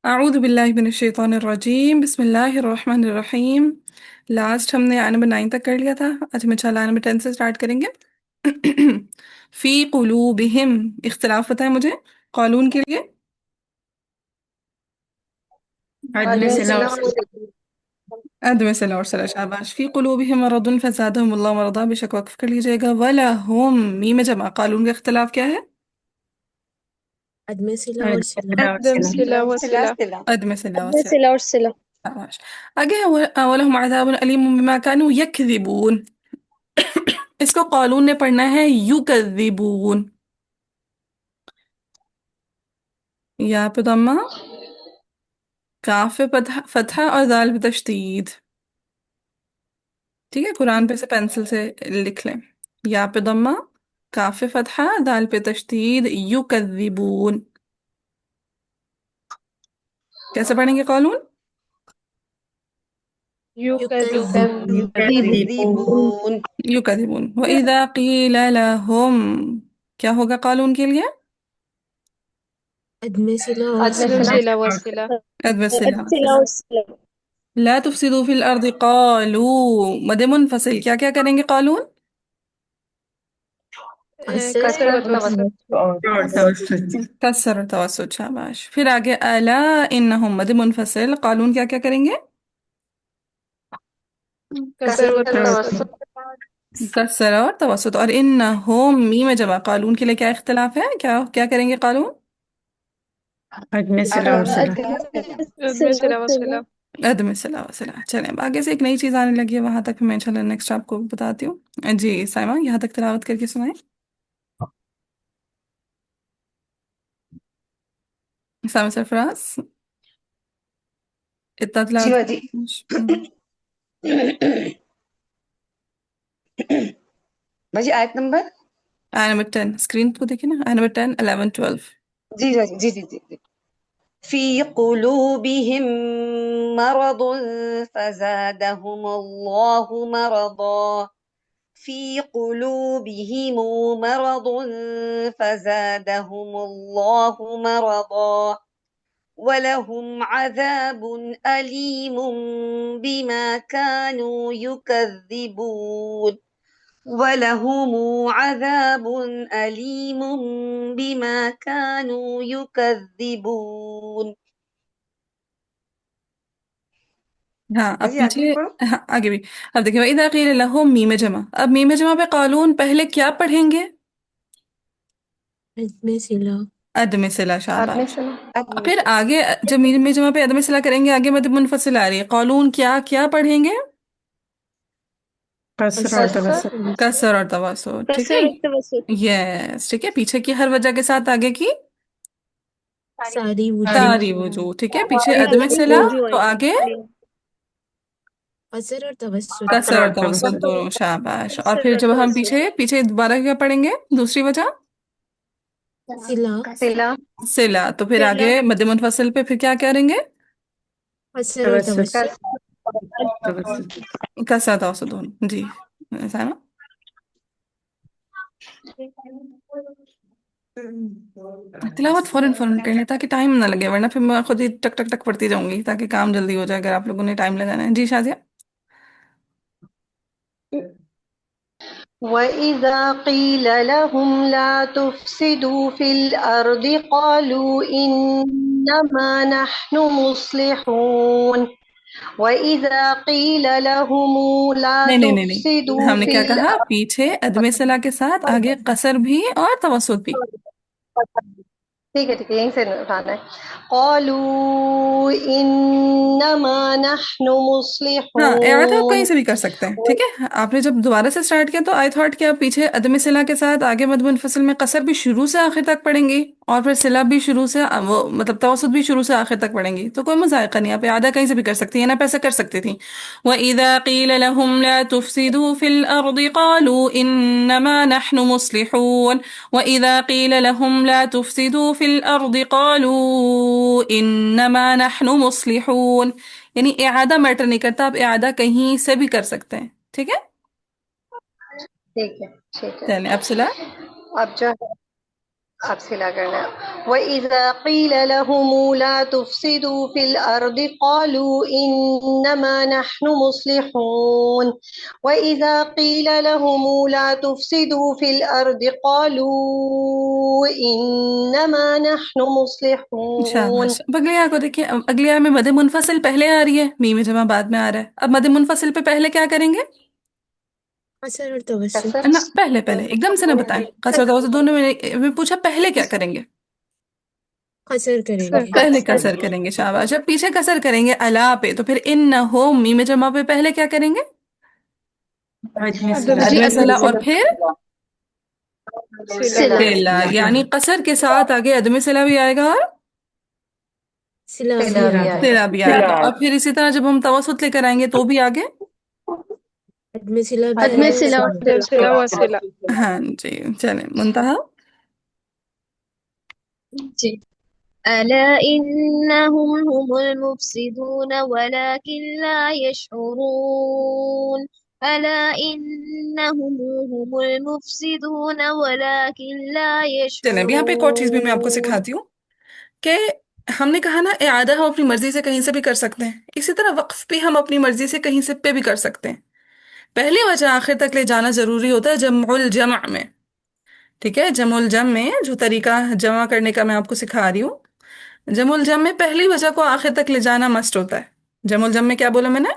اعوذ باللہ من الشیطان الرجیم، بسم اللہ الرحمن الرحیم۔ لاسٹ ہم نے آیت نمبر 9 تک کر لیا تھا، آج ہم انشاءاللہ آیت نمبر 10 سے سٹارٹ کریں گے۔ فی قلوبہم، اختلاف پتہ ہے مجھے قولون کے لیے؟ عد میں عدم صلہ اور صلہ صلہ۔ عدم صلہ اور صلہ، شاباش۔ فی قلوبہم مرض فزادہم اللہ مرضا، بے شک وقف کر لیجئے گا۔ وَلَهُم، میم جمع، قالون کا اختلاف کیا ہے؟ عدم صلہ اور عد میں صلہ۔ صلہ اور عدم صلہ۔ صلہ و صلہ صلہ۔ صلہ عدم صلہ عدم وصلہ، صلہ اور صلہ۔ شاباش۔ آگے وَلَهُمْ عَذَابٌ أَلِيمٌ بِمَا كَانُوا يَكْذِبُونَ، اس کو قالون نے پڑھنا ہے یُکذِّبُونَ، یا پہ ضمہ، کاف پہ فتحہ اور ذال پہ تشدید۔ ٹھیک ہے، قرآن پہ سے پینسل سے لکھ لیں، یا پہ ضمہ، کاف پہ فتحہ، ذال پہ تشدید، یکذبون۔ کیسے پڑھیں گے قولون؟ یکذبون۔ یکذبون۔ یکذبون۔ یکذبون۔ وَإِذَا قِیلَ لَهُمْ، کیا ہوگا قولون کے لیے؟ عدم صلہ اور عدم صلہ۔ صلہ و صلہ۔ عدم عدم الصلہ صلہ والصلہ۔ اور صلہ۔ لا تفسدوا فی الارض، قالوا، مد منفصل، کیا کیا کریں گے قولون؟ قصر کسر و توسط۔ اور توسط۔ کسر اور توسط، شاباش۔ پھر آگے الا انہم، مد منفصل، قالون کیا کیا کریں گے؟ کسر و توسط۔ توسط۔ کسر اور توسط۔ اور انہم، میم جمع، قالون کے لیے کیا اختلاف ہے؟ کیا کیا کریں گے قالون؟ عد میں صلہ اور صلہ۔ عدم صلہ و صلہ۔ عدم صلہ وصلہ۔ چلیں اب آگے سے ایک نئی چیز آنے لگی ہے، وہاں تک میں انشاءاللہ نیکسٹ آپ کو بتاتی ہوں۔ جی سائمہ، یہاں تک تلاوت کر کے سنائیں، سائمہ سرفراز، اتنا جی تلاوت باجی۔ باجی آیت نمبر؟ آیت نمبر 10، اسکرین کو دیکھیں نا، آیت نمبر 10، 11، 12۔ جی باجی، جی جی جی۔ فی قلوبہم مرض فزادہم اللہ مرضا۔ فی قلوبہم مرض فزادہم اللہ مرضا وَلَهُمْ عَذَابٌ أَلِيمٌ بِمَا كَانُوا يُكَذِّبُونَ وَلَهُمْ عَذَابٌ أَلِيمٌ بِمَا كَانُوا يُكَذِّبُونَ۔ ہاں اب باجی آگے بھی پیچھے، پڑھو۔ ہاں آگے بھی۔ اب دیکھیں وَإِذَا قِيلَ لَهُمْ، میم جمع، اب میم جمع پہ قالون پہلے کیا پڑھیں گے؟ عدم صلہ۔ عدم صلہ، عدم شاباش۔ صلہ۔ پھر آگے جب میم جمع پہ عدم صلہ کریں گے، آگے مد منفصل آ رہی ہے، قولون کیا کیا پڑھیں گے؟ قصر اور قصر اور کسر توسط۔ توسط۔ کسر اور توسط، ٹھیک ہے؟ کسر اور توسط۔ یس، ٹھیک ہے، پیچھے کی ہر وجہ کے ساتھ آگے کی ساری وجوہ۔ ساری وجوہ، ٹھیک ہے، پیچھے عدم ساری صلہ وجوہ تو آئے گی۔ آگے قصر اور توسط۔ کسر قصر اور اور توسط توسط۔ دونوں، شاباش۔ اور کسر پھر اور جب ہم توسط۔ پیچھے پیچھے دوبارہ کیا پڑھیں گے دوسری وجہ؟ صلہ۔ صلہ۔ صلہ، تو پھر صلہ، آگے مد منفصل پہ پھر کیا کریں گے؟ قصر اور توسط۔ توسط۔ کسر۔ توسط۔ کسر توسط دونوں، جی سائمہ۔ تلاوت فوراً فوراً کر لیں تاکہ ٹائم نہ لگے، ورنہ پھر میں خود ہی ٹک ٹک ٹک پڑھتی جاؤں گی تاکہ کام جلدی ہو جائے اگر آپ لوگوں نے ٹائم لگانا ہے۔ جی شازیہ۔ وَإِذَا قِيلَ لَهُمْ لَا تُفْسِدُوا فِي الْأَرْضِ قَالُوا إِنَّمَا نَحْنُ مُصْلِحُونَ وَإِذَا قِيلَ لَهُمْ لَا نہیں نہیں نہیں نہیں، تُفْسِدُوا ہم نے فِي کیا کہا؟ الْأَرْضِ پیچھے عدم صلہ کے ساتھ آگے قصر بھی اور توسط بھی۔ ٹھیک ہے یہیں سے اٹھانا ہے۔ قَالُوا إِنَّمَا نَحْنُ ہاں اعادہ آپ کہیں مُصْلِحُونَ سے بھی کر سکتے ہیں، ٹھیک ہے؟ آپ نے جب دوبارہ سے سٹارٹ کیا تو آئی تھاٹ کہ آپ پیچھے عدم صلہ کے ساتھ آگے مد منفصل میں قصر بھی شروع سے آخر تک پڑھیں گی اور پھر صلہ بھی شروع سے، وہ مطلب توسط بھی شروع سے آخر تک پڑھیں گی، تو کوئی مذائقہ نہیں، آپ اعادہ کہیں سے بھی کر سکتی ہیں نا، پیسے کر سکتی تھیں۔ وَإِذَا قِيلَ لَهُمْ لَا تُفْسِدُوا فِي الْأَرْضِ قَالُوا إِنَّمَا نَحْنُ مُصْلِحُونَ وَإِذَا قِيلَ لَهُمْ لَا تُفْسِدُوا فِي الْأَرْضِ قَالُوا إِنَّمَا نَحْنُ مُصْلِحُونَ، یعنی اعادہ میٹر نہیں کرتا، آپ اعادہ کہیں سے بھی کر سکتے ہیں، ٹھیک ہے؟ ٹھیک ہے ٹھیک ہے۔ چلیں اب صلہ۔ اب جو ہے اب سلا کرنا ہے۔ وَإِذَا قِيلَ لَهُمْ لَا تُفْسِدُوا فِي الْأَرْضِ قَالُوا إِنَّمَا نَحْنُ مُصْلِحُونَ وَإِذَا قِيلَ لَهُمْ لَا تُفْسِدُوا فِي الْأَرْضِ قَالُوا إِنَّمَا نَحْنُ مُصْلِحُونَ۔ شاباش۔ اب اگلی آیت کو دیکھیں، اب اگلی آیت میں مد منفصل پہلے آ رہی ہے، میم جمع بعد میں آ رہا ہے۔ اب مد منفصل پہ پہلے کیا کریں گے؟ قصر اور توسط کسر نہ، پہلے پہلے ایک دم سے نہ بتائیں، قصر توسط دونوں میں پوچھا پہلے کیا کریں گے؟ قصر کریں قصر گے پہلے قصر کریں گے، شاباش۔ جب پیچھے قصر کریں گے الا پہ تو پھر ان نہ ہو میم جمع پہ پہلے کیا کریں گے؟ عدم عدم صلہ عدم صلہ صلہ، اور پھر صلہ صلہ، یعنی قصر کے ساتھ آگے عدم صلہ بھی آئے گا اور صلہ بھی صلہ بھی آئے آئے گا صلہ بھی آئے گا، اور پھر اسی طرح جب ہم توسط لے کر آئیں گے تو بھی آگے عدم صلہ بھی عدم آئے گا صلہ صلہ عدم صلہ و صلہ۔ ہاں جی، چلیں منتہا۔ جی ألا إنهم هم المفسدون ولكن لا يشعرون ألا إنهم هم المفسدون ولكن لا چلیں اب یہاں پہ ایک اور چیز بھی میں آپ کو يشعرون سکھاتی ہوں کہ ہم نے کہا نا اعادہ ہم اپنی مرضی سے کہیں سے بھی کر سکتے ہیں، اسی طرح وقف بھی ہم اپنی مرضی سے کہیں سے پہ بھی کر سکتے ہیں۔ پہلی وجہ آخر تک لے جانا ضروری ہوتا ہے جمع الجمع میں، ٹھیک ہے؟ جمع الجمع میں جو طریقہ جمع کرنے کا میں آپ کو سکھا رہی ہوں، جمع الجمع میں پہلی وجہ کو آخر تک لے جانا مسٹ ہوتا ہے۔ جمع الجمع میں کیا بولا میں نے؟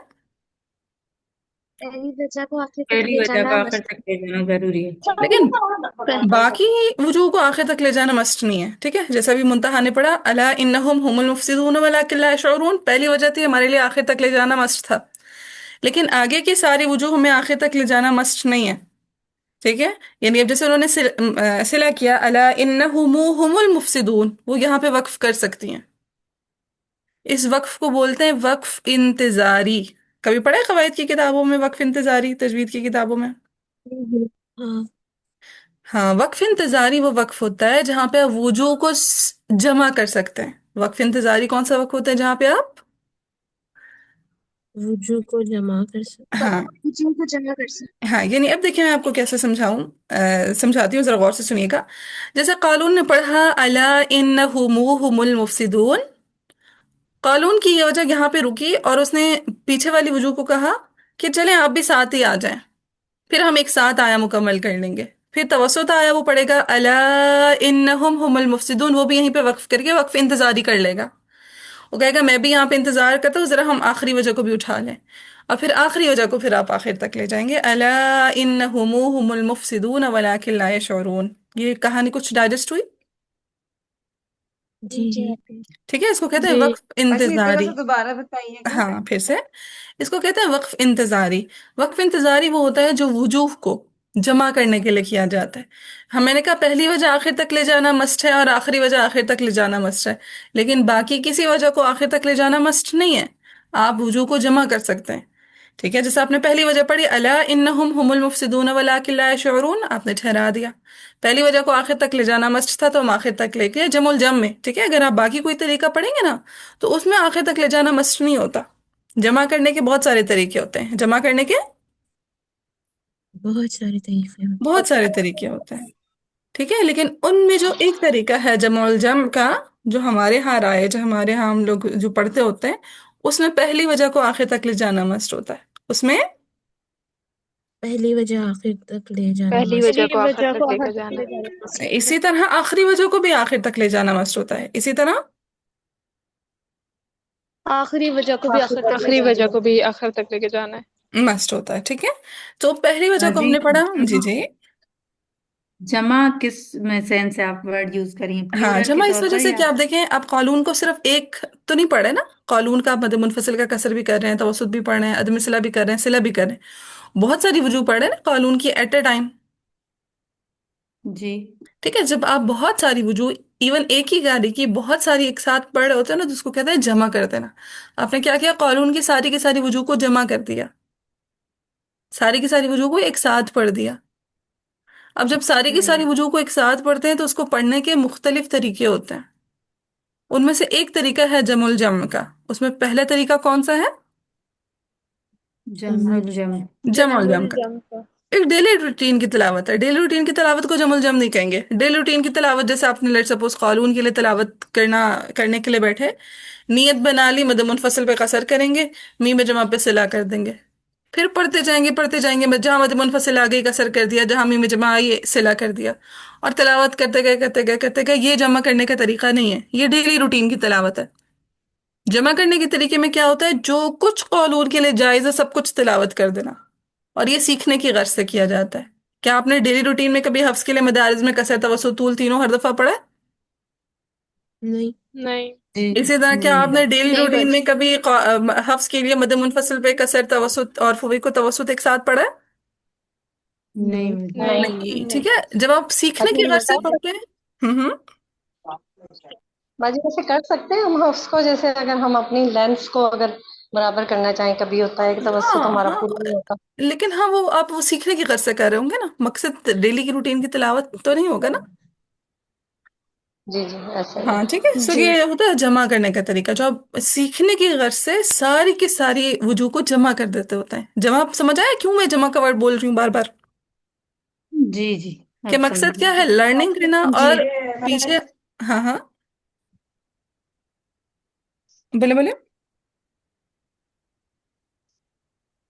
پہلی وجہ کو آخر تک پہلی لے وجہ جانا کو آخر تک لے جانا ضروری ہے۔ لیکن باقی وجوہ کو آخر تک لے جانا مسٹ نہیں ہے، ٹھیک ہے؟ جیسا بھی منتہا نے پڑھا الا انہم هم المفسدون ولکن لا يشعرون، پہلی وجہ تھی ہمارے لیے آخر تک لے جانا مسٹ تھا، لیکن آگے کی ساری وجوہ ہمیں آخر تک لے جانا مسٹ نہیں ہے، ٹھیک ہے؟ یعنی اب جیسے انہوں نے صلہ کیا الا انہم هم المفسدون، وہ یہاں پہ وقف کر سکتی ہیں، اس وقف کو بولتے ہیں وقف انتظاری۔ کبھی پڑھا ہے قواعد کی کتابوں میں وقف انتظاری، تجوید کی کتابوں میں؟ ہاں ہاں، وقف انتظاری وہ وقف ہوتا ہے جہاں پہ آپ وجوہ کو جمع کر سکتے ہیں۔ وقف انتظاری کون سا وقف ہوتا ہے جہاں پہ آپ وجوہ کو جمع کر سکتے ہاں جن کو جمع کر سکتے ہاں، یعنی اب دیکھیں میں آپ کو کیسے سمجھاتی ہوں، ذرا غور سے سنیے گا۔ جیسے قالون نے پڑھا الا انہم هم المفسدون، قالون کی یہ وجہ یہاں پہ رکی اور اس نے پیچھے والی وجوہ کو کہا کہ چلیں آپ بھی ساتھ ہی آ جائیں، پھر ہم ایک ساتھ آیا مکمل کر لیں گے۔ پھر توسط آیا وہ پڑھے گا الا انہم هم المفسدون، وہ بھی یہیں پہ وقف کر کے وقف انتظاری کر لے گا، وہ کہے گا میں بھی یہاں پہ انتظار کرتا ہوں، ذرا ہم آخری وجہ کو بھی اٹھا لیں، اور پھر آخری وجہ کو پھر آپ آخر تک لے جائیں گے الا انہم هم المفسدون ولکن لا يشعرون۔ یہ کہانی کچھ ڈائجسٹ ہوئی؟ جی جی ٹھیک ہے، اس کو کہتے ہیں جی۔ وقف اچھا ذرا انتظاری۔ سا دوبارہ بتائیے گا۔ ہاں پھر سے، اس کو کہتے ہیں وقف انتظاری۔ وقف انتظاری وہ ہوتا ہے جو وجوہ کو جمع کرنے کے لیے کیا جاتا ہے۔ میں نے کہا پہلی وجہ آخر تک لے جانا مسٹ ہے اور آخری وجہ آخر تک لے جانا مسٹ ہے، لیکن باقی کسی وجہ کو آخر تک لے جانا مسٹ نہیں ہے، آپ وجوہ کو جمع کر سکتے ہیں، ٹھیک ہے؟ جیسے آپ نے پہلی وجہ پڑھی الا انہم هم المفسدون ولکن لا يشعرون، آپ نے ٹھہرا دیا۔ پہلی وجہ کو آخر تک لے جانا مسٹ تھا تو ہم آخر تک لے کے جمع الجم میں، ٹھیک ہے؟ اگر آپ باقی کوئی طریقہ پڑھیں گے نا تو اس میں آخر تک لے جانا مسٹ نہیں ہوتا۔ جمع کرنے کے بہت سارے طریقے ہوتے ہیں، جمع کرنے کے بہت سارے طریقے ہوتے بہت سارے طریقے ہوتے ہیں، ٹھیک ہے؟ لیکن ان میں جو ایک طریقہ ہے جمع الجم کا، جو ہمارے ہاں رائج، ہمارے ہاں ہم لوگ جو پڑھتے ہوتے ہیں، اس میں پہلی وجہ کو آخر تک لے جانا مسٹ ہوتا ہے، اس میں پہلی وجہ آخر تک لے جانا پہلی مست وجہ کو آخر تک لے کر جانا ہے۔ اسی طرح آخری وجہ کو بھی آخر تک لے جانا مسٹ ہوتا ہے، اسی طرح آخری وجہ کو بھی آخر تک لے آخری جانا وجہ کو بھی آخر تک لے کے جانا ہے۔ مسٹ ہوتا ہے، ٹھیک ہے؟ تو پہلی وجہ کو ہم جی نے پڑھا، جی جی جمع کس میں سینس سے آپ ورڈ یوز کری ہیں، ہاں، پلیورل کے جمع اس طور وجہ پر سے یا کہ آپ دیکھیں آپ قالون کو صرف ایک تو نہیں پڑھے نا، قالون کا آپ مد منفصل کا کسر بھی کر رہے ہیں، توسط بھی پڑھ رہے ہیں، عدم صلہ بھی کر رہے ہیں، صلہ بھی کر رہے ہیں، بہت ساری وجوہ پڑھ رہے ہیں نا قالون کی ایٹ اے ٹائم، جی ٹھیک ہے؟ جب آپ بہت ساری وجوہ ایون ایک ہی گاڑی کی بہت ساری ایک ساتھ پڑھ رہے ہوتے ہیں نا تو اس کو کہتے ہیں جمع کر دینا۔ آپ نے کیا کیا؟ قالون کی ساری وجوہ کو جمع کر دیا، ساری کی ساری وجوہ کو ایک ساتھ پڑھ دیا۔ اب جب ساری کی ساری وجوہ کو ایک ساتھ پڑھتے ہیں تو اس کو پڑھنے کے مختلف طریقے ہوتے ہیں، ان میں سے ایک طریقہ ہے جمع الجمع کا، اس میں پہلا طریقہ کون سا ہے؟ جمع الجمع جمع الجمع کا، الجم کا۔ ایک ڈیلی روٹین کی تلاوت ہے. ڈیلی روٹین کی تلاوت کو جم الجم نہیں کہیں گے. ڈیلی روٹین کی تلاوت جیسے آپ نے لیٹ سپوز قالون کے لیے تلاوت کرنے کے لیے بیٹھے، نیت بنا لی، مد منفصل پہ قصر کریں گے، میم جمع پہ صلہ کر دیں گے، پھر پڑھتے جائیں گے، جہاں مد منفصل آ گئی قصر کر دیا، جہاں میم جمع آئی صلہ کر دیا، اور تلاوت کرتے گئے. یہ جمع کرنے کا طریقہ نہیں ہے، یہ ڈیلی روٹین کی تلاوت ہے. جمع کرنے کے طریقے میں کیا ہوتا ہے؟ جو کچھ قولون کے لیے جائز ہے سب کچھ تلاوت کر دینا، اور یہ سیکھنے کی غرض سے کیا جاتا ہے. کیا آپ نے ڈیلی روٹین میں کبھی حفظ کے لیے مدارج میں قصر، توسط، طول تینوں ہر دفعہ پڑھا ہے؟ نہیں. نہیں. جی اسی طرح کیا آپ نے ڈیلی نہیں روٹین بس میں کبھی حفظ کے لیے مد منفصل پہ قصر، توسط اور فویق و توسط ایک ساتھ پڑھا ہے؟ نہیں. نہیں. نہیں. ٹھیک ہے، جب آپ سیکھنے کی غرض سے پڑھتے ہیں. باجی ویسے کر سکتے ہیں ہم حفظ کو، جیسے اگر ہم اپنی لینس کو اگر برابر کرنا چاہیں، کبھی ہوتا ہے کہ توسط ہاں ہمارا ہاں، پورا نہیں ہوتا. لیکن ہاں وہ آپ وہ سیکھنے کی غرض سے کر رہے ہوں گے نا، مقصد ڈیلی کی روٹین کی تلاوت تو نہیں ہوگا نا. جی ایسا ہی ہاں ہے. ٹھیک ہے. سو جی. یہ ہوتا ہے جمع کرنے کا طریقہ، جو آپ سیکھنے کی غرض سے ساری کی ساری وجوہ کو جمع کر دیتے ہوتے ہیں. جمع آپ سمجھ آیا کیوں میں جمع کا ورڈ بول رہی ہوں بار بار؟ جی جی کہ اب مقصد سمجھ کیا ہے؟ لرننگ کرنا. جی. اور پیچھے، ہاں ہاں بولے بولے.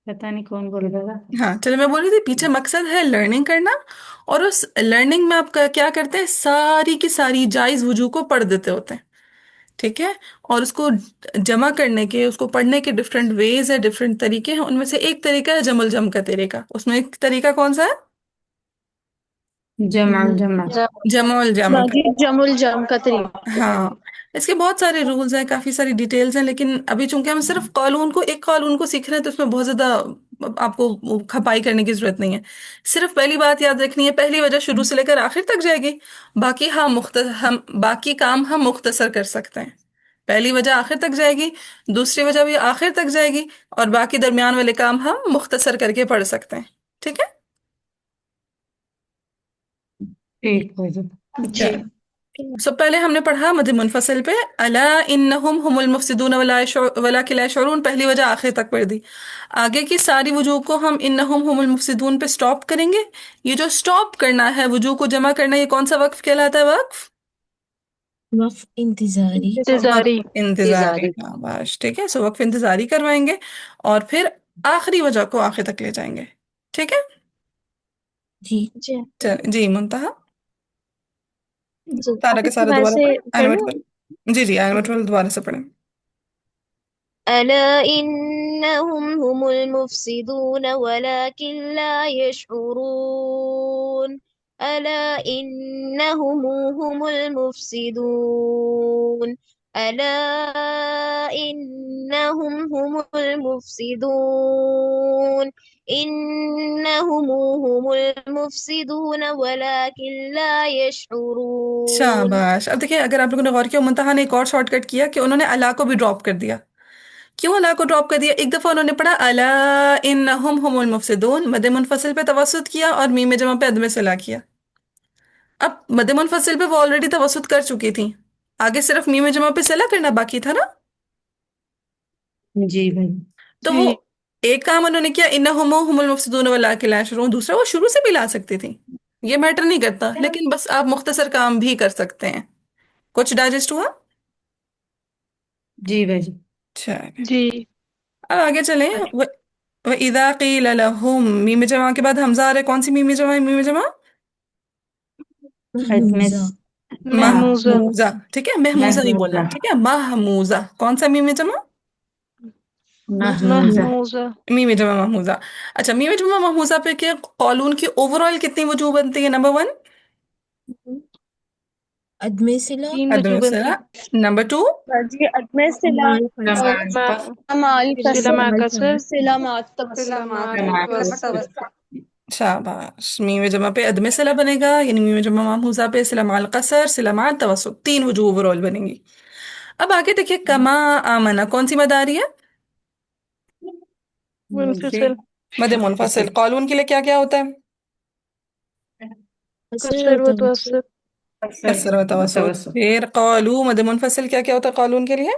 پتا نہیں کون بول رہا تھا. ہاں چلو میں بول رہی تھی پیچھے مقصد ہے لرننگ کرنا، اور اس لرننگ میں آپ کیا کرتے ہیں؟ ساری کی ساری جائز وجوہ کو پڑھ دیتے ہوتے ہیں. ٹھیک ہے، اور اس کو جمع کرنے کے، اس کو پڑھنے کے ڈفرینٹ ویز ہے، ڈفرینٹ طریقے ہیں. ان میں سے ایک طریقہ ہے جم الجم کا طریقہ. اس میں ایک طریقہ کون سا ہے؟ جمع جمع. جمع الجم کا. باجی جم الجم کا طریقہ. ہاں اس کے بہت سارے رولز ہیں، کافی ساری ڈیٹیلز ہیں، لیکن ابھی چونکہ ہم صرف ایک قانون کو سیکھ رہے ہیں تو اس میں بہت زیادہ آپ کو کھپائی کرنے کی ضرورت نہیں ہے. صرف پہلی بات یاد رکھنی ہے، پہلی وجہ شروع سے لے کر آخر تک جائے گی. باقی کام ہم مختصر کر سکتے ہیں. پہلی وجہ آخر تک جائے گی، دوسری وجہ بھی آخر تک جائے گی، اور باقی درمیان والے کام ہم مختصر کر کے پڑھ سکتے ہیں. ٹھیک ہے. ٹھیک ہے جی. جی. سب پہلے ہم نے پڑھا مد منفصل پہ الا انہم هم المفسدون ولکن لا يشعرون، پہلی وجہ آخر تک پڑھ دی. آگے کی ساری وجوہ کو ہم انہم هم المفسدون پہ سٹاپ کریں گے. یہ جو سٹاپ کرنا ہے، وجوہ کو جمع کرنا، یہ کون سا وقف کہلاتا ہے؟ وقف وقف انتظاری. انتظاری. انتظاری. بس ٹھیک ہے. سو وقف انتظاری کروائیں گے، اور پھر آخری وجہ کو آخر تک لے جائیں گے. ٹھیک ہے. جی. جی. جی منتہا جی سارا آپ کے اس کے سارا بعد دوبارہ سے پڑھیں. آیت پڑھوں. نمبر جی آیت نمبر 12 دوبارہ سے پڑھیں. ألا إنهم هم المفسدون ولكن لا يشعرون. ألا إنهم هم المفسدون. ألا إنهم هم المفسدون. إنهم هم المفسدون ولكن لا يشعرون. شاباش. اب دیکھیں اگر آپ لوگوں نے غور کیا، منتہا نے ایک اور شارٹ کٹ کیا کہ انہوں نے اللہ کو بھی ڈراپ کر دیا. کیوں اللہ کو ڈراپ کر دیا؟ ایک دفعہ انہوں نے پڑھا الا انہم هم المفسدون، مد منفصل پہ توسط کیا اور میم جمع پہ عدم صلہ کیا. اب مد منفصل پہ وہ آلریڈی توسط کر چکی تھی، آگے صرف میم جمع پہ صلہ کرنا باقی تھا نا. جی بھائی. تو وہ ایک کام انہوں نے کیا انہم هم المفسدون ولکن لا يشعرون، دوسرا وہ شروع سے بھی لا سکتی تھی، یہ میٹر نہیں کرتا، لیکن بس آپ مختصر کام بھی کر سکتے ہیں. کچھ ڈائجسٹ ہوا؟ جی بھائی جی. اچھا جی. اب آگے چلیں. وَإِذَا قِيلَ لَهُمْ، میم جمع کے بعد حمزہ آ رہا ہے. کون سی میم جمع ہے؟ میم جمع محموزہ. محموزہ. محموزہ. ٹھیک ہے، محموزہ نہیں بولنا. محموزہ. ٹھیک ہے، محموزہ. کون سا میم جمع؟ محموزہ. محموزہ. میم جمع محموزہ. اچھا میم جمع محموزہ پہ کیا قولون کی اوور آل کتنی وجوہ بنتی ہے؟ نمبر 1 عدم صلہ. 3 عدم وجوہ بنتی. الصلہ. نمبر 2 جی عدم صلہ مال اور قصر. مال صلہ قصر مع قصر. صلہ مع توسط. صلہ مع توسط. توسط. شاباش. میم جمع پہ عدم صلہ بنے گا، یعنی میم جمع محموزہ پہ صلہ مع القصر، صلہ مع التوسط، 3 وجوہ اوور آل بنیں گی. اب آگے دیکھیے کما آمنا کون سی مد آ رہی ہے؟ منفصل. مد منفصل. قولون کے لیے کیا کیا ہوتا ہے؟ قصر قصر و توسط. توسط. کسر و توسط. پھر قولو مد منفصل کیا کیا ہوتا ہے قولون کے لیے؟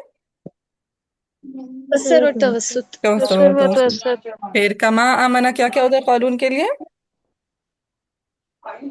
قصر اور توسط. توسط قصر و و توسط. توسط. پھر کما آمنا کیا کیا ہوتا ہے قولون کے لیے؟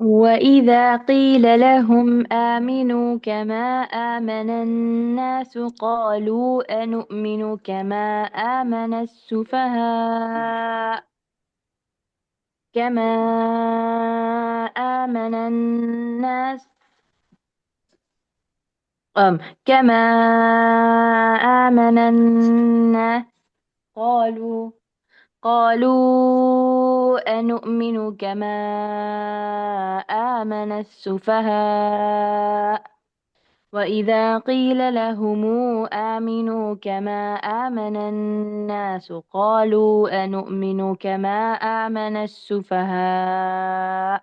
وإذا قيل لهم آمنوا كما آمن الناس قالوا أنؤمن كما آمن السفهاء كما آمن الناس كما آمن الناس قالوا قالوا أنؤمن كما آمن السفهاء وإذا قيل لهم آمنوا كما آمن الناس قالوا أنؤمن كما آمن السفهاء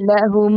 لهم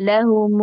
لهم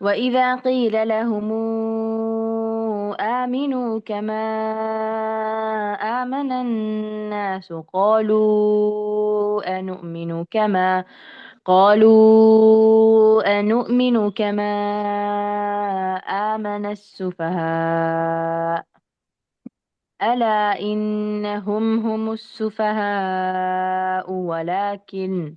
وإذا قيل لهم آمنوا كما آمن الناس قالوا أنؤمن كما آمن السفهاء ألا إنهم هم السفهاء ولكن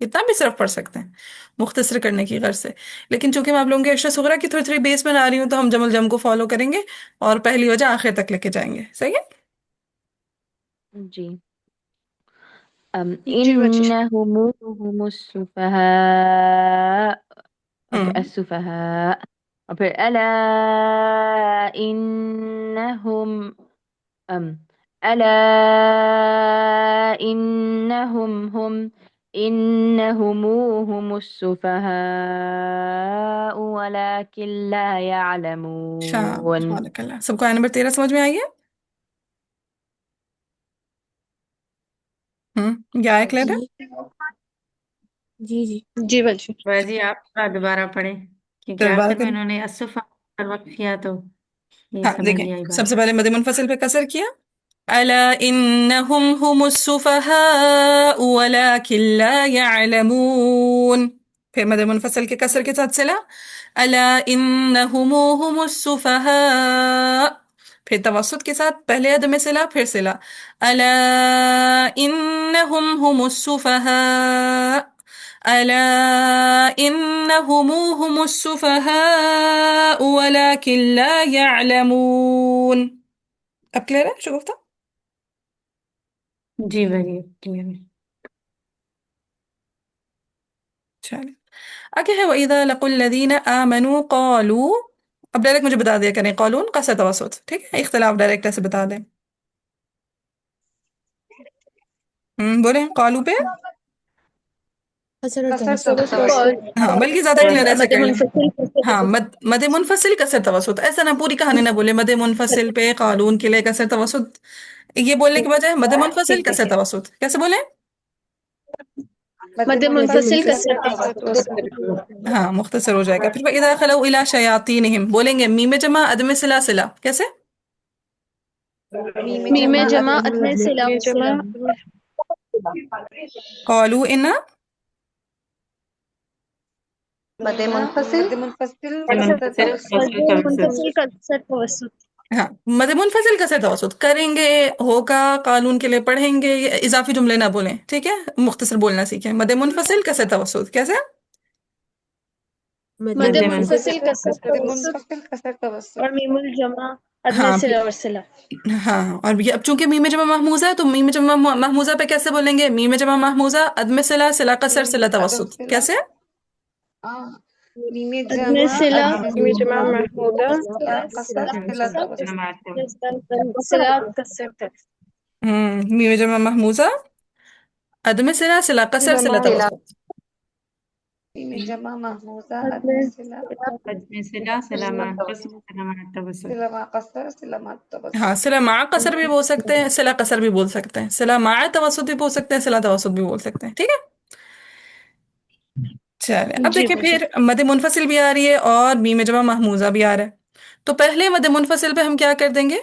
اتنا بھی صرف پڑھ سکتے ہیں مختصر کرنے کی غرض سے، لیکن چونکہ میں آپ لوگوں کے اشرا صغرا کی تھوڑی تھوڑی بیس بنا رہی ہوں تو ہم جم الجم کو فالو کریں گے اور پہلی وجہ آخر تک لے کے جائیں گے، صحیح ہے؟ جی جی بچی إنهم هم السفهاء. اوكي ہوں السفهاء. اور پھر ألا إنهم ألا إنهم هم السفهاء ولكن لا شام يعلمون. سبحانک اللہ، سب کو آیت نمبر 13 سمجھ میں آئی ہے؟ یہ آئے کلیئر ہے؟ جی جی جی جی بچی باجی آپ تھوڑا دوبارہ پڑھیں، کیونکہ چلو دوبارہ آخر میں کریں، انہوں نے الصفا پر وقف کیا تو یہ ہاں سمجھ دیکھیں لیا سب سے عبارت۔ پہلے مد منفصل پہ قصر کیا، الا انہم هم السفہاء ولکن لا يعلمون، پھر مد منفصل کے قصر کے ساتھ صلہ، الا انہم هم السفہاء، پھر توسط کے ساتھ پہلے عدم صلہ پھر صلہ، الا انہم هم السفہاء، الا انہم هم السفہاء ولکن لا يعلمون۔ اب کلیئر ہے شگفتہ؟ جی باجی کلیئر ہے۔ چلیں آگے ہے وَإِذَا لَقُوا الَّذِينَ آمَنُوا قَالُوا، اب ڈائریکٹ مجھے بتا دیا کریں قولون قصر توسط، ٹھیک ہے، اختلاف ڈائریکٹ ایسے بتا دیں، بولیں قالو پہ، قصر اور قصر توسط. اور توسط ہاں بلکہ زیادہ کلیئر ایسے مد کر لیں، منفصل ہاں مد منفصل قصر توسط، ایسا نہ پوری کہانی نہ بولے مد منفصل پہ قالون کے لیے قصر توسط، یہ بولنے کے بجائے مد منفصل ٹھیک ہے قصر توسط کیسے بولیں؟ مد مد منفصل کا منفصل توسط۔ ہاں مختصر ہو جائے گا۔ پھر وَإِذَا خَلَوْا إِلَىٰ شَيَاطِينِهِمْ بولیں گے میم جمع عدم صلہ صلہ، کیسے؟ میم جمع میم عدم عدم صلہ جمع قالوا إِنَّا مد منفصل منفصل مد قصر توسط۔ منفصل کا توسط۔ ہاں مد منفصل قصر توسط کریں گے، ہوگا قانون کے لیے پڑھیں گے، اضافی جملے نہ بولیں، ٹھیک ہے، مختصر بولنا سیکھیں، مد منفصل قصر توسط کیسے؟ مد مد مد منفصل منفصل کا توسط اور میم الجمع عدم ہاں صلہ اور صلہ۔ ہاں، اور یہ اب چونکہ میم جمع محموزہ ہے تو میم جمع محموزہ پہ کیسے بولیں گے؟ میم جمع محموزہ عدم صلہ صلہ قصر صلہ توسط کیسے؟ عدم صلہ میم جمع محمودہ نماز کو صلہ قصر تک۔ میم جمع محموزہ عدم صلہ صلہ قصر صلہ توسط، عدم عدم صلہ سلامہ قصر سلامہ توسط۔ ہاں صلہ مع قصر بھی بول سکتے ہیں، صلہ قصر بھی بول سکتے ہیں، صلہ مع توسط بھی بول سکتے ہیں، صلہ توسط بھی بول سکتے ہیں، ٹھیک ہے؟ چلیں اب جی دیکھیں بچی پھر مد منفصل بھی آ رہی ہے اور میم جمع محموزہ بھی آ رہا ہے، تو پہلے مد منفصل پہ ہم کیا کر دیں گے؟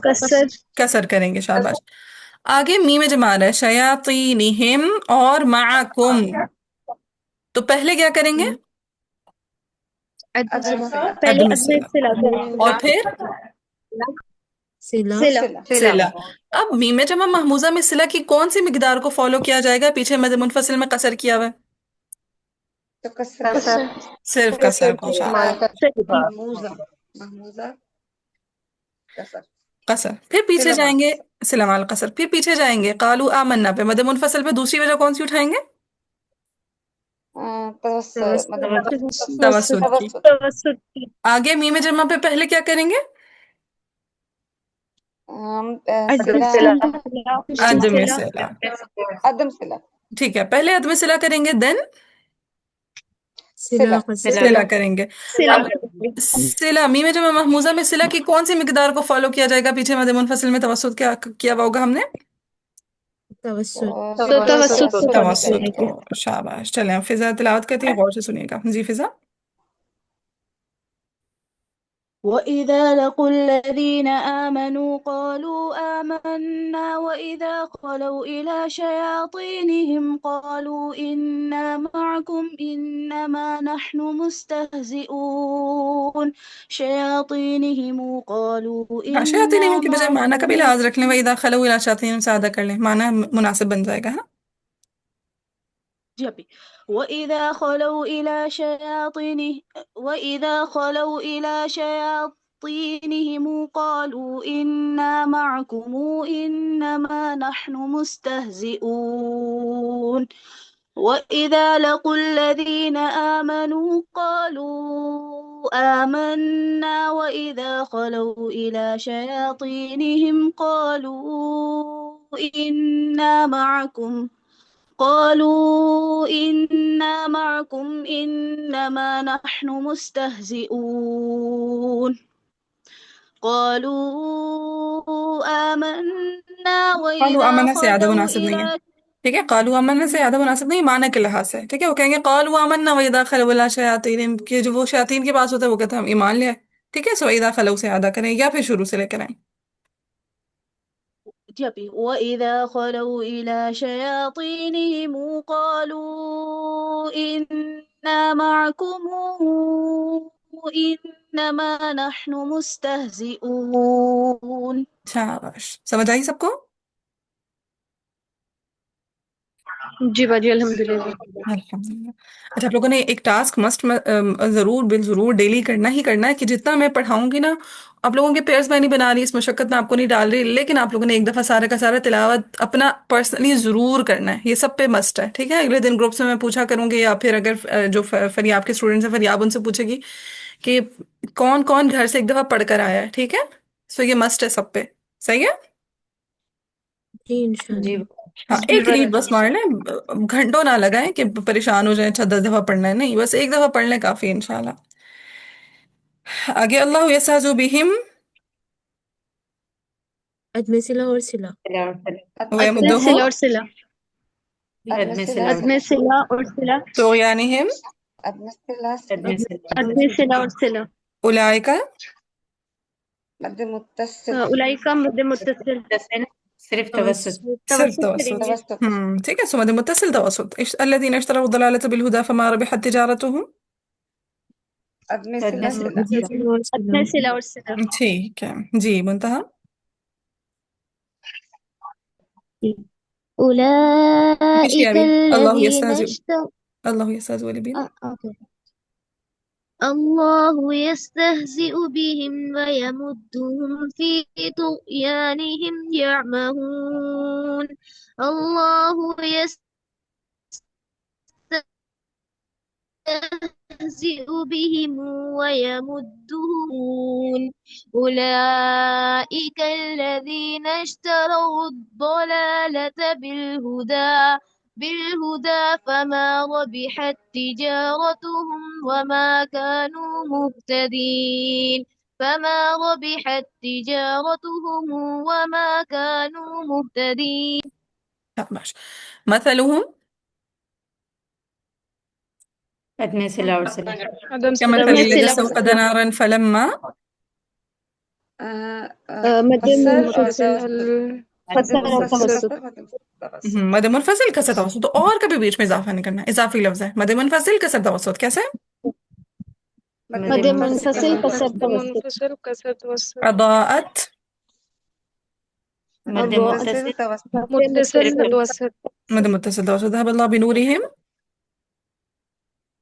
قصر کسر کریں گے، شاباش۔ آگے میم جمع آ رہا ہے شیاطینہم اور معکم، تو پہلے کیا کریں گے؟ پہلے عدم عدم صلہ، صلہ کریں اور گے، پھر صلہ. صلہ صلہ۔ اب میم جمع محموزہ میں صلہ کی کون سی مقدار کو فالو کیا جائے گا؟ پیچھے مد منفصل میں قصر کیا ہوا ہے، قصر صرف قصر کو، مان شاباش، کر قصر۔ پھر پیچھے جائیں گے صلہ مع القصر، پھر پیچھے جائیں گے قالوا آمنا پہ، مد منفصل پہ دوسری وجہ کون سی اٹھائیں گے؟ توسط. توسط کی۔ توسط کی۔ آگے میم جمع پہ پہلے کیا کریں گے؟ عدم صلہ عدم صلہ صلہ، ٹھیک ہے، پہلے عدم صلہ کریں گے دین صلہ قصر. صلہ کریں گے۔ صلہ اب صلہ میم جمع محموزہ میں صلہ کی کون سی مقدار کو فالو کیا جائے گا؟ پیچھے مد منفصل میں توسط کیا کیا ہوا ہوگا ہم نے؟ توسط. تو توسط کو فالو توسط کریں کو، گے۔ شاباش۔ چلیں اب فضا تلاوت کرتی ہے، غور سے سنیے گا، جی فضا۔ وَإِذَا لَقُوا الَّذِينَ آمَنُوا قَالُوا آمَنَّا وَإِذَا خَلَوْا إِلَى شَيَاطِينِهِمْ قَالُوا إِنَّا مَعَكُمْ إِنَّمَا نَحْنُ مُسْتَهْزِئُونَ شَيَاطِينِهِمْ قَالُوا ہاں، شیاطین إِنَّا کے بجائے معنی کا مَعَكُمْ بھی لحاظ رکھ لیں، وَإِذَا خَلَوْا إِلَىٰ شَيَاطِینِهِمْ سے آدھا کر لیں، معنی مناسب بن جائے گا. ہاں جبی وَإِذَا خَلَوْا إِلَى شَيَاطِينِهِمْ قَالُوا إِنَّا مَعَكُمْ إِنَّمَا نَحْنُ مُسْتَهْزِئُونَ وَإِذَا لَقُوا الَّذِينَ آمَنُوا قَالُوا آمَنَّا وَإِذَا خَلَوْا إِلَى شَيَاطِينِهِمْ قالوا إنا معكم إنما نحن مستهزئون قالوا آمنا قالوا وإذا آمنا سے زیادہ خلوا مناسب نہیں ہے، إلى ٹھیک ہے. قالوا آمنا سے زیادہ مناسب نہیں معنی کے لحاظ سے، ٹھیک ہے. وہ کہیں گے قالوا آمنا وإذا خلوا إلى شياطينهم، کہ جو وہ شیاطین کے پاس ہوتا ہے وہ کہتا ہے ہم ایمان لے آئے، ٹھیک ہے. سو وإذا خلوا سے ادا کریں یا پھر شروع سے لے کر آئیں. وإذا خلوا إلى شياطينهم قالوا إنا معكم إنما نحن مستهزئون شاباش، سمجھ آئی سب کو؟ جی باجی الحمدللہ. الحمدللہ. اچھا، آپ لوگوں نے ایک ٹاسک مسٹ ضرور بالضرور ڈیلی کرنا ہی کرنا ہے، کہ جتنا میں پڑھاؤں گی نا، آپ لوگوں کے پیئرز میں نہیں بنا رہی، اس مشقت میں آپ کو نہیں ڈال رہی، لیکن آپ لوگوں نے ایک دفعہ سارا کا سارا تلاوت اپنا پرسنلی ضرور کرنا ہے. یہ سب پہ مسٹ ہے، ٹھیک ہے. اگلے دن گروپ سے میں پوچھا کروں گی، یا پھر اگر جو فریاب کے اسٹوڈنٹس ہیں فریاب ان سے پوچھے گی کہ کون کون گھر سے ایک دفعہ پڑھ کر آیا ہے، ٹھیک ہے. سو یہ مسٹ ہے سب پہ، صحیح ہے. جی جی انشاءاللہ. ہاں، ایک ریڈ بس مار لیں، گھنٹوں نہ لگائیں کہ پریشان ہو جائیں، اچھا 10 دفعہ پڑھنا ہے، نہیں، بس ایک دفعہ پڑھ لیں کافی ہے انشاءاللہ. آگے اللہ یستہزئ بہم عدم صلہ اور صلہ. ویمدہم صلہ اور صلہ عدم عدم الصلة صلہ اور صلہ طغیانہم عدم الصلة عدم عدم صلہ اور صلہ اولئک مد متصل اولئک مد متصل صرف توسط. صرف توسط کریں گے. توسط. توسط ٹھیک ہے. سمد متصل توسط. الذین اشتروا الضلالة بالهدى فما ربحت تجارتهم. عدم الصلة صلة عدم صلہ اور عدم صلہ. صلہ اور صلہ ٹھیک ہے جی. منتہا پیچھے أولئك ابھی اللہ الذين یستہزئ، اشتروا اللہ یستہزئ بہم. الله يستهزئ بهم ويمدهم في طغيانهم يعمهون الله يستهزئ بهم ويمدهم أولئك الذين اشتروا الضلالة بالهدى فما ربحت تجارتهم وما كانوا مهتدين شاباش. مثلهم عدم صلہ اور صلہ عدم كمثل صلہ الذي صلہ استوقد نارا فلما مد قصر اور منفصل مد قصر اور متصل توسط. قصر مد متصل مد منفصل کسر توسط. تو اور کبھی بیچ میں اضافہ نہیں کرنا، اضافی لفظ ہے. مد منفصل کسر توسط کیسے؟ مد مد متصل منفصل قصر مد توسط. منفصل کسر توسط اضاءت مد أضاءت متصل توسط متصل توسط مد متصل توسط. ذهب الله بنورهم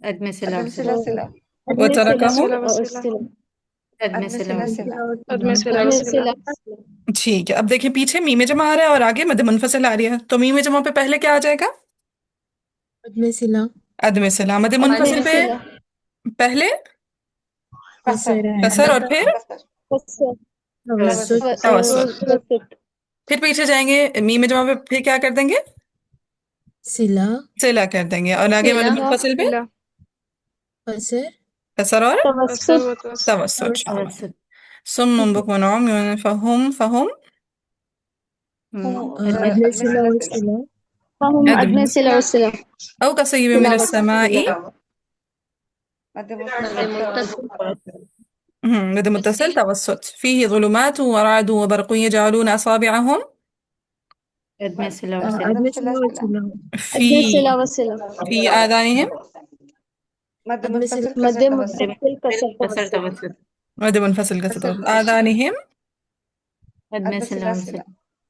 عدم صلہ اور عدم صلہ الصلة صلة عدم وتركهم. صلہ اور وصلہ صلہ عدم الصلة صلة عدم صلہ عدم وصلہ. صلہ ٹھیک ہے. اب دیکھیں پیچھے میم جمع آ رہا ہے اور آگے مد منفصل آ رہی ہے، تو میم جمع پہ پہلے کیا آ جائے گا؟ عدم صلہ. عدم صلہ. مد عدم منفصل پہ صلہ پہلے قصر ہے. کسر اور پھر قصر قصر توسط. توسط. توسط پھر پیچھے جائیں گے میم جمع پہ پھر کیا کر دیں گے؟ صلہ. صلہ کر دیں گے. اور آگے مد صلہ منفصل پہ صلہ قصر. کسر اور قصر توسط و توسط. توسط. شاباش. توسط. صم بکم عمي فهم عدم عدم صلہ اور الصلة صلة صلہ. فهم عدم عدم صلہ اور صلہ أو كصيب من تلاوت السماء مد متصل توسط مد متصل توسط. فيه ظلمات ورعد وبرق يجعلون أصابعهم ادمي سلا وسلا عدم سلا وسلا في وسلة في آذانهم مد عدم سلا منفصل كسر توسط كسر توسط مد منفصل كسر كسر توسط آذانهم ادمي أدنى سلا سلاسل وسلا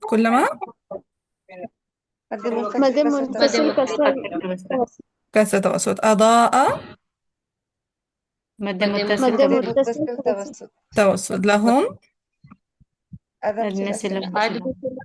كلما مد منفصل كسر توسط كسر توسط. أضاء مد متصل مد متصل توسط توسط. لهم أدم ادمي سلاسل سلا وسلا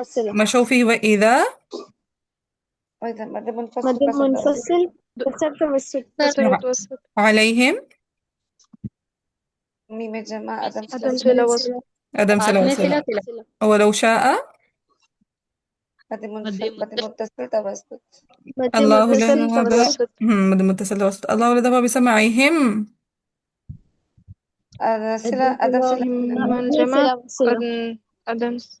وسلة مشوا فيه وإذا أيضا مد منفصل كسر توسط كسر متوسط عليهم ميم الجماعة أدم عدم سلاسل سلا وسط أدم سلاسل. ولو شاء مد متصل توسط الله متصل لذهب توسط مد متصل توسط. الله لذهب بسمعهم أدم سلة من جمع عدم سلا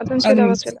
عدم سلا وسلا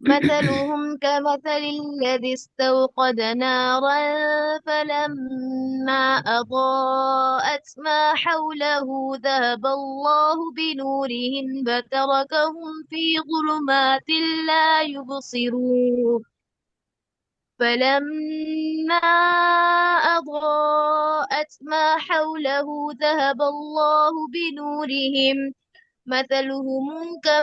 مثلهم كمثل الذي استوقد نارا فلما أضاءت ما حوله ذهب الله بنورهم وتركهم في ظلمات لا يبصرون فلما أضاءت ما حوله ذهب الله بنورهم مثلهم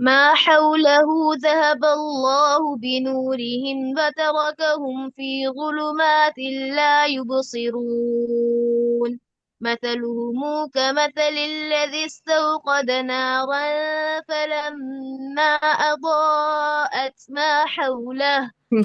ما حوله ذهب الله بنورهم وتركهم في ظلمات لا يبصرون مثلهم كمثل الذي استوقد نارا فلما أضاءت ما حوله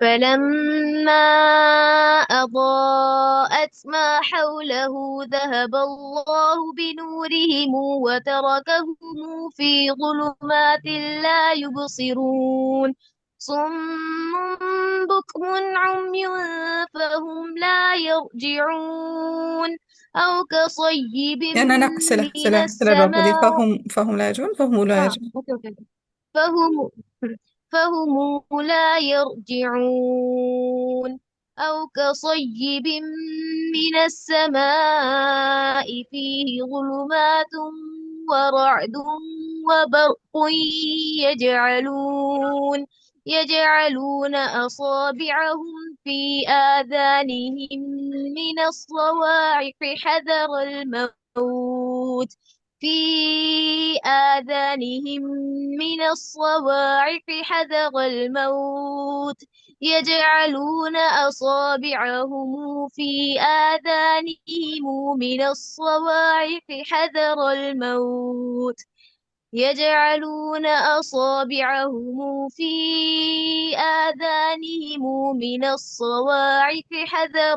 فلما أضاءت ما حوله ذهب الله بنورهم وتركهم في ظلمات لا يبصرون صم بكم عمي فهم لا يرجعون أو كصيب يعني أنا سلا من سلا سلا الرابطة دي السماء فهم لا يرجعون فهم لا يرجعون. أوكي أوكي فهم فهم لا يرجعون أو كصيب من السماء فيه ظلمات ورعد وبرق يجعلون أصابعهم في آذانهم من الصواعق حذر الموت في آذانهم من الصواعق حذر الموت يجعلون أصابعهم في آذانهم من الصواعق حذر الموت يجعلون أصابعهم في آذانهم من الصواعق حذر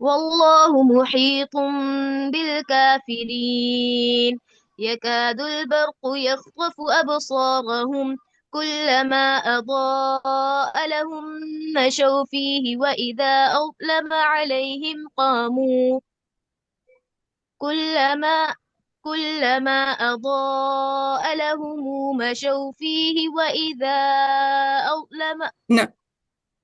والله محيط بالكافرين يكاد البرق يخطف أبصارهم كلما أضاء لهم مشوا فيه وإذا أظلم عليهم قاموا كلما أضاء لهم مشوا فيه وإذا أظلم نعم.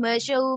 مشوا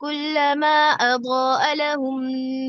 كلما أضاء لهم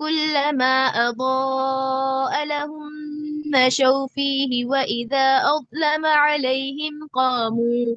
كلما أضاء لهم مشوا فيه وإذا أظلم عليهم قاموا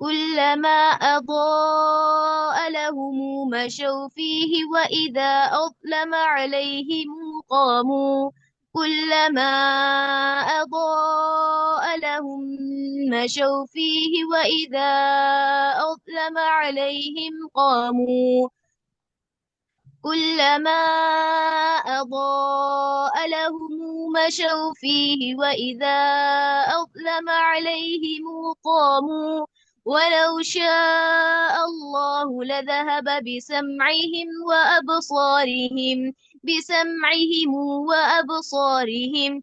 كلما أضاء لهم مشوا فيه وإذا أظلم عليهم قاموا كلما أضاء لهم مشوا فيه وإذا أظلم عليهم قاموا كلما أضاء لهم مشوا فيه وإذا أظلم عليهم قاموا ولو شاء الله لذهب بسمعهم وأبصارهم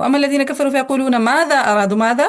وأما الذين كفروا فيقولون ماذا أرادوا ماذا